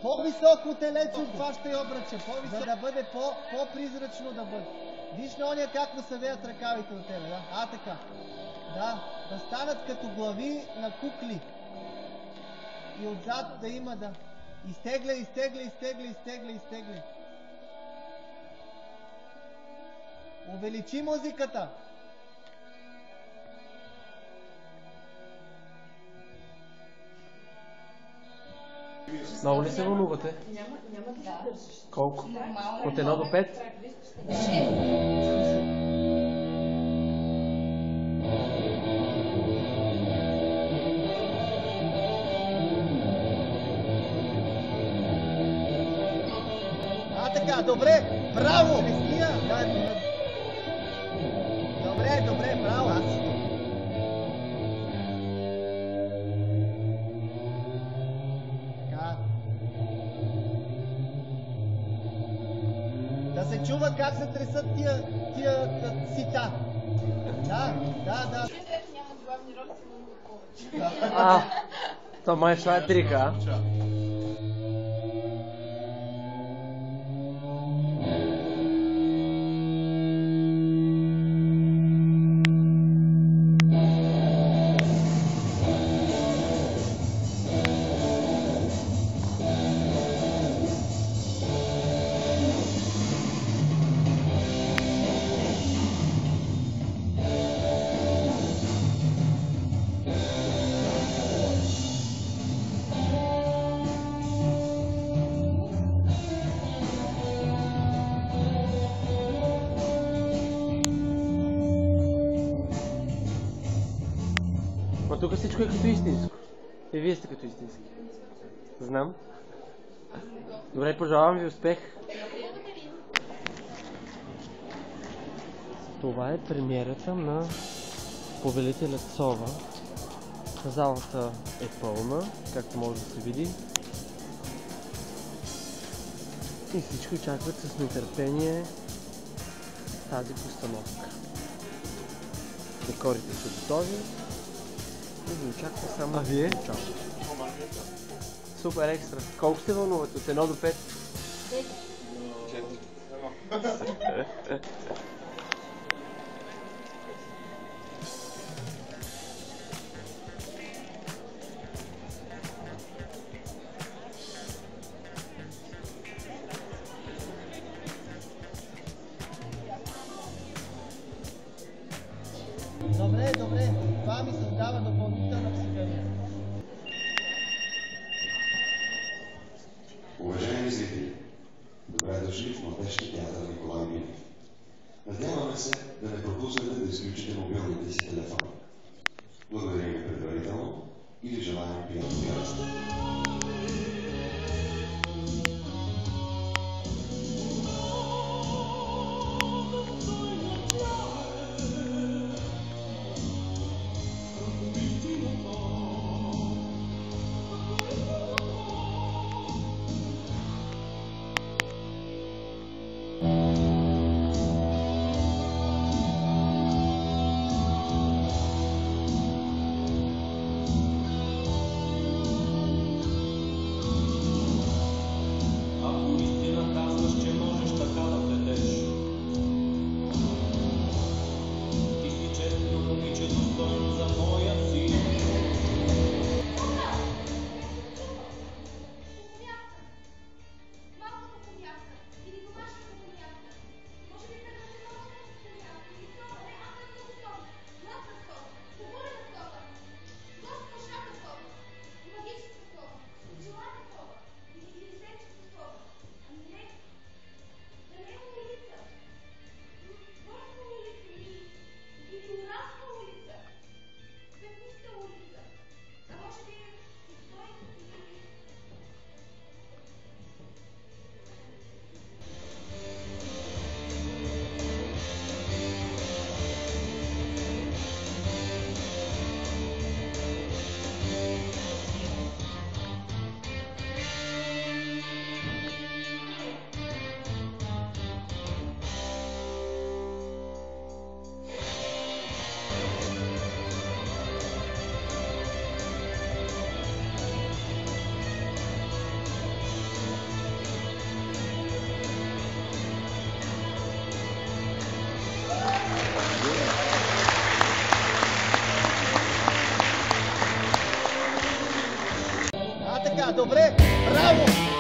По-високо телецо хващай обръча, за да бъде по-призрачно да бъде. Виж на ония как му се веят ръкавите от тебе, да? Така. Да станат като глави на кукли. И отзад да има, да. Изтегля. Увеличи музиката. Много ли се вълнувате? Няма да се държиш. Колко? От 1 до 5? Така, добре, браво! Добре, браво! Така. Да се чува как се тресат тия сита. Да. Няма главни роли, се много повече. То май това е трика, Ма тук всичко е като истинско. И вие сте като истински. Знам. Добре, пожелавам ви успех. Това е премиерата на Повелителят Сова. Залата е пълна, както може да се види. И всички очакват с нетърпение тази постановка. Декорите са готови. И ви очаква само... А вие? Супер екстра. Колко се вълнувате? От 1 до 5? 4. Добре. Това ми създава допълнителна психология. Уважаеми зрители, добре дошли в Младежки театър Николай Минев. Надяваме се да не пропуснете да изключите мобилните си телефони. Благодарим ви предварително и ви желаем приятно гледане. добре, браво!